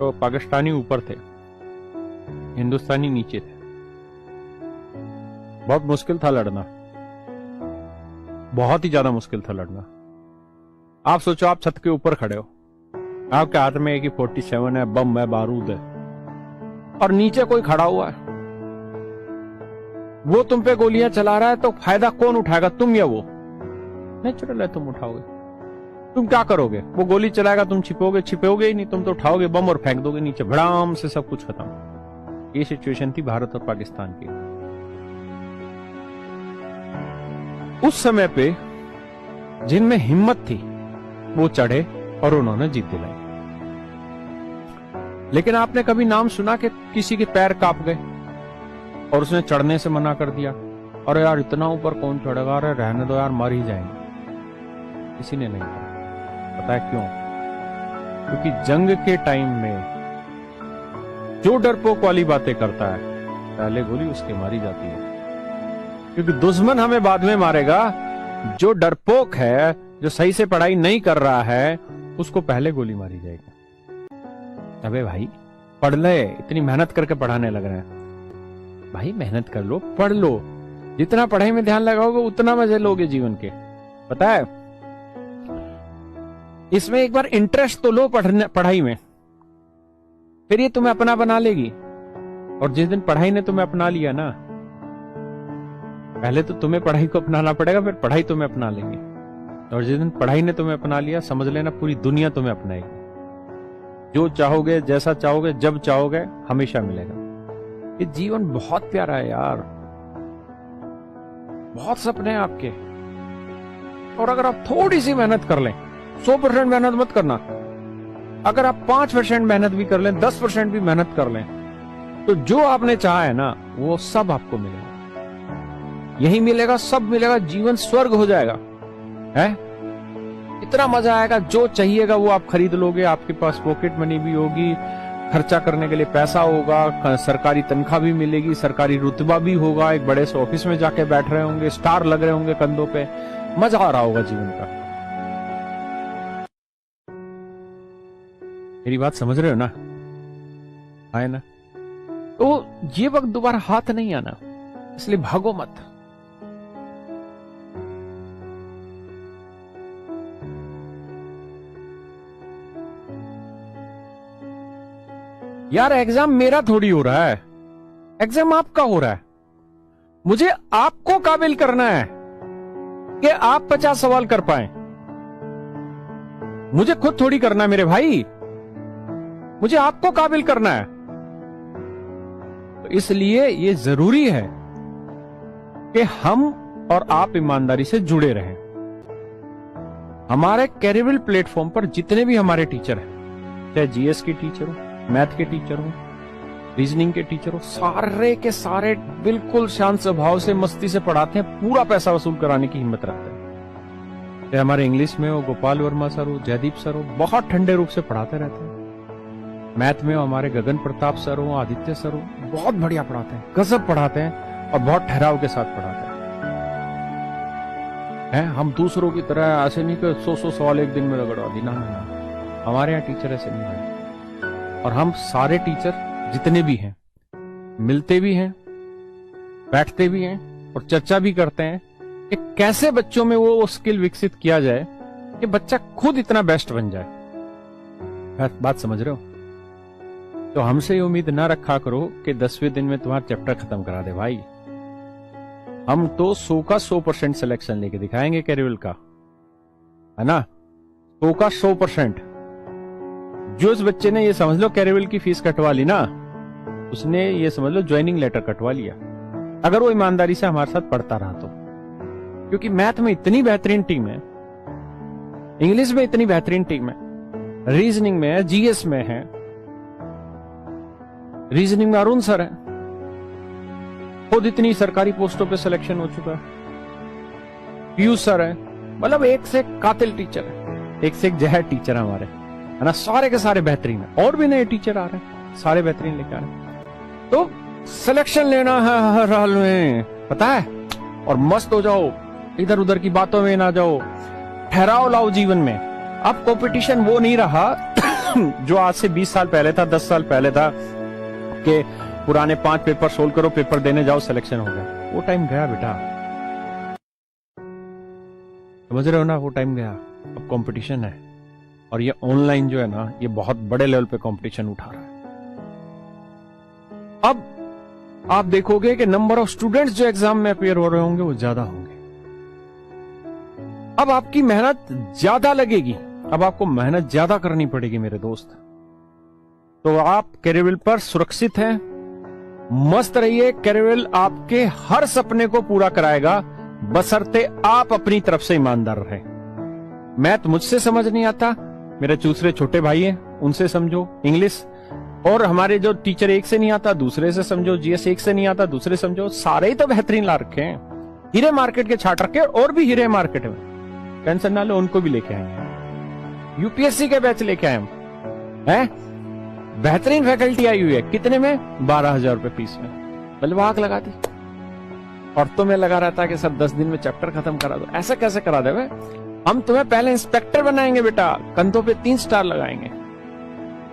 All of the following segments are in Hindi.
तो पाकिस्तानी ऊपर थे, हिंदुस्तानी नीचे थे। बहुत मुश्किल था लड़ना, बहुत ही ज्यादा मुश्किल था लड़ना। आप सोचो, आप छत के ऊपर खड़े हो, आपके हाथ में AK-47 है, बम है, बारूद है, और नीचे कोई खड़ा हुआ है, वो तुम पे गोलियां चला रहा है, तो फायदा कौन उठाएगा, तुम या वो? नेचुरल है तुम उठाओगे। तुम क्या करोगे? वो गोली चलाएगा, तुम छिपोगे? छिपोगे ही नहीं, तुम तो उठाओगे बम और फेंक दोगे नीचे, भड़ाम से सब कुछ खत्म। ये सिचुएशन थी भारत और पाकिस्तान की। उस समय पे जिनमें हिम्मत थी वो चढ़े और उन्होंने जीत दिलाई। लेकिन आपने कभी नाम सुना कि किसी के पैर कांप गए और उसने चढ़ने से मना कर दिया? अरे यार इतना ऊपर कौन चढ़ेगा, अरे रहने दो यार, मर ही जाएंगे। किसी ने नहीं कहा। पता है क्यों? क्योंकि जंग के टाइम में जो डरपोक वाली बातें करता है, पहले गोली उसके मारी जाती है। क्योंकि दुश्मन हमें बाद में मारेगा, जो डरपोक है, जो सही से पढ़ाई नहीं कर रहा है, उसको पहले गोली मारी जाएगी। अबे भाई पढ़ ले, इतनी मेहनत करके पढ़ाने लग रहे हैं। भाई मेहनत कर लो, पढ़ लो, जितना पढ़ाई में ध्यान लगाओगे उतना मजे लोगे जीवन के। पता है, इसमें एक बार इंटरेस्ट तो लो पढ़ाई में, फिर ये तुम्हें अपना बना लेगी। और जिस दिन पढ़ाई ने तुम्हें अपना लिया ना, पहले तो तुम्हें पढ़ाई को अपनाना पड़ेगा, फिर पढ़ाई तुम्हें अपना लेगी। और जिस दिन पढ़ाई ने तुम्हें अपना लिया, समझ लेना पूरी दुनिया तुम्हें अपनाएगी। जो चाहोगे, जैसा चाहोगे, जब चाहोगे, हमेशा मिलेगा। ये जीवन बहुत प्यारा है यार, बहुत सपने हैं आपके। और अगर आप थोड़ी सी मेहनत कर लें, 100% मेहनत मत करना, अगर आप 5% मेहनत भी कर लें, 10% भी मेहनत कर लें, तो जो आपने चाहा है ना, वो सब आपको मिलेगा। यही मिलेगा, सब मिलेगा, जीवन स्वर्ग हो जाएगा। है इतना मजा आएगा, जो चाहिएगा वो आप खरीद लोगे, आपके पास पॉकेट मनी भी होगी, खर्चा करने के लिए पैसा होगा, सरकारी तनख्वाह भी मिलेगी, सरकारी रुतबा भी होगा, एक बड़े से ऑफिस में जाके बैठ रहे होंगे, स्टार लग रहे होंगे कंधों पे, मजा आ रहा होगा जीवन का। मेरी बात समझ रहे हो ना? आए ना? तो ये वक्त दोबारा हाथ नहीं आना, इसलिए भागो मत। यार एग्जाम मेरा थोड़ी हो रहा है, एग्जाम आपका हो रहा है। मुझे आपको काबिल करना है कि आप 50 सवाल कर पाए। मुझे खुद थोड़ी करना है मेरे भाई, मुझे आपको काबिल करना है। तो इसलिए ये जरूरी है कि हम और आप ईमानदारी से जुड़े रहें। हमारे कैरियर प्लेटफॉर्म पर जितने भी हमारे टीचर हैं, चाहे जीएस के टीचर हो, मैथ के टीचर हो, रीजनिंग के टीचर हो, सारे के सारे बिल्कुल शांत स्वभाव से, मस्ती से पढ़ाते हैं, पूरा पैसा वसूल कराने की हिम्मत रखते हैं। चाहे हमारे इंग्लिश में हो गोपाल वर्मा सर हो, जयदीप सर हो, बहुत ठंडे रूप से पढ़ाते रहते हैं। मैथ में हो हमारे गगन प्रताप सर हो, आदित्य सर हो, बहुत बढ़िया पढ़ाते हैं, गजब पढ़ाते हैं, और बहुत ठहराव के साथ पढ़ाते हैं। हम दूसरों की तरह ऐसे नहीं कि 100 सवाल एक दिन में रगड़वा दी, ना, हमारे यहाँ टीचर ऐसे नहीं है। और हम सारे टीचर जितने भी हैं, मिलते भी हैं, बैठते भी हैं और चर्चा भी करते हैं कि कैसे बच्चों में वो स्किल विकसित किया जाए कि बच्चा खुद इतना बेस्ट बन जाए। बात समझ रहे हो? तो हमसे ये उम्मीद ना रखा करो कि 10वें दिन में तुम्हारा चैप्टर खत्म करा दे भाई। हम तो 100 का 100% सिलेक्शन लेके दिखाएंगे कैरियर का, है ना? 100 का 100%। जो उस बच्चे ने ये समझ लो कैरियर की फीस कटवा ली ना, उसने ये समझ लो ज्वाइनिंग लेटर कटवा लिया, अगर वो ईमानदारी से हमारे साथ पढ़ता रहा तो। क्योंकि मैथ में इतनी बेहतरीन टीम है, इंग्लिश में इतनी बेहतरीन टीम है, रीजनिंग में है, जीएस में है। रीजनिंग में अरुण सर है, खुद इतनी सरकारी पोस्टों पे सिलेक्शन हो चुका है। पीयूष सर है, मतलब एक से एक कातिल टीचर है, एक से एक जहर टीचर है हमारे, है ना? सारे के सारे बेहतरीन है, और भी नए टीचर आ रहे हैं, सारे बेहतरीन लेकर आ रहे हैं। तो सिलेक्शन लेना है हर हाल में, पता है? और मस्त हो जाओ, इधर उधर की बातों में ना जाओ, ठहराव लाओ जीवन में। अब कंपटीशन वो नहीं रहा जो आज से 20 साल पहले था, 10 साल पहले था कि पुराने 5 पेपर सोल्व करो, पेपर देने जाओ, सिलेक्शन हो गया, वो टाइम गया बेटा। समझ रहे हो ना, वो टाइम गया। अब कंपटीशन है, और ये ऑनलाइन जो है ना, ये बहुत बड़े लेवल पे कंपटीशन उठा रहा है। अब आप देखोगे कि नंबर ऑफ स्टूडेंट्स जो एग्जाम में अपियर हो रहे होंगे वो ज्यादा होंगे। अब आपकी मेहनत ज्यादा लगेगी, अब आपको मेहनत ज्यादा करनी पड़ेगी मेरे दोस्त। तो आप कैरियर पर सुरक्षित हैं, मस्त रहिए। कैरियर आपके हर सपने को पूरा कराएगा, बशर्ते आप अपनी तरफ से ईमानदार रहें। मैथ मुझसे समझ नहीं आता, मेरे दूसरे छोटे भाई हैं, उनसे समझो। इंग्लिश और हमारे जो टीचर एक से नहीं आता, दूसरे से समझो। जीएस एक से नहीं आता, दूसरे समझो। सारे ही तो बेहतरीन ला रखे हैं, हीरे मार्केट के छाट रखे, और भी हीरे मार्केट में, टेंशन ना लो, उनको भी लेके आएंगे। यूपीएससी के बैच लेके आए हम, हैं? बेहतरीन फैकल्टी आई हुई है। कितने में? 12,000 रुपए फीस में। बल्कि आग लगा दी। और तो मैं लगा रहा था कि सर 10 दिन में चैप्टर खत्म करा दो। ऐसा कैसे करा दे? हम तुम्हें पहले इंस्पेक्टर बनाएंगे बेटा, कंधों पे 3 स्टार लगाएंगे।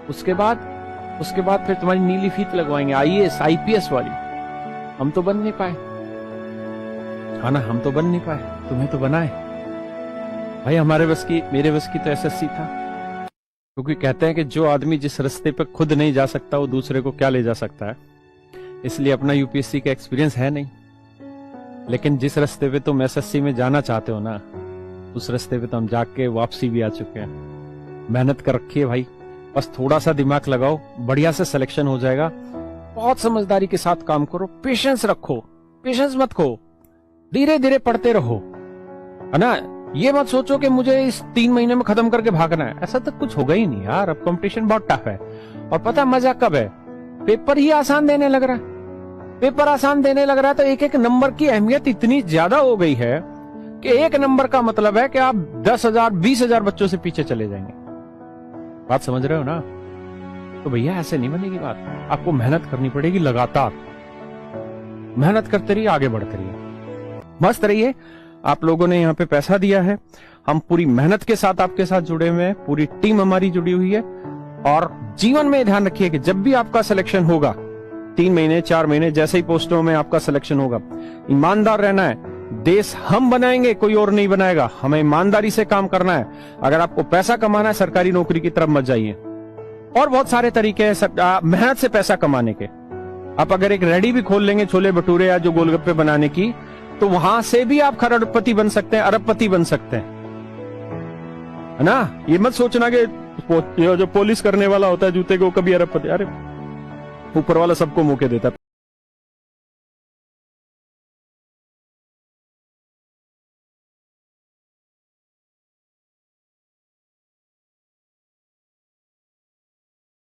उसके बाद फिर तुम्हारी नीली फीत लगवाएंगे, आईएएस आईपीएस वाली। हम तो बन नहीं पाए, हाँ ना, हम तो बन नहीं पाए, तुम्हें तो बनाए भाई। मेरे बस की तो एसएससी था। क्योंकि कहते हैं कि जो आदमी जिस रास्ते पे खुद नहीं जा सकता, वो दूसरे को क्या ले जा सकता है। इसलिए अपना यूपीएससी का एक्सपीरियंस है नहीं, लेकिन जिस रास्ते पे तुम एसएससी में जाना चाहते हो ना, उस रास्ते पे तो हम जाके वापसी भी आ चुके हैं। मेहनत कर रखी है भाई, बस थोड़ा सा दिमाग लगाओ, बढ़िया से सिलेक्शन हो जाएगा। बहुत समझदारी के साथ काम करो, पेशेंस रखो, पेशेंस मत खो, धीरे धीरे पढ़ते रहो, है ना। ये मत सोचो कि मुझे इस 3 महीने में खत्म करके भागना है, ऐसा तो कुछ होगा ही नहीं यार। अब कंपटीशन बहुत टफ है। और पता मजा कब है? पेपर ही आसान देने लग रहा है। पेपर आसान देने लग रहा है तो एक एक नंबर की अहमियत इतनी ज्यादा हो गई है कि एक नंबर का मतलब है कि आप 10,000 20,000 बच्चों से पीछे चले जाएंगे। बात समझ रहे हो ना? तो भैया ऐसे नहीं बनेगी बात। आपको मेहनत करनी पड़ेगी, लगातार मेहनत करते रहिए, आगे बढ़ते रहिए, मस्त रहिए। आप लोगों ने यहाँ पे पैसा दिया है, हम पूरी मेहनत के साथ आपके साथ जुड़े हुए हैं, पूरी टीम हमारी जुड़ी हुई है। और जीवन में ध्यान रखिए कि जब भी आपका सिलेक्शन होगा, 3 महीने 4 महीने जैसे ही पोस्टों में आपका सिलेक्शन होगा, ईमानदार रहना है। देश हम बनाएंगे, कोई और नहीं बनाएगा। हमें ईमानदारी से काम करना है। अगर आपको पैसा कमाना है, सरकारी नौकरी की तरफ मत जाइए। और बहुत सारे तरीके हैं मेहनत से पैसा कमाने के। आप अगर एक रेडी भी खोल लेंगे छोले भटूरे या जो गोलगप्पे बनाने की, तो वहां से भी आप करोड़पति बन सकते हैं, अरबपति बन सकते हैं, है ना। ये मत सोचना कि जो पॉलिश करने वाला होता है जूते को, कभी अरबपति। अरे ऊपर वाला सबको मौके देता है।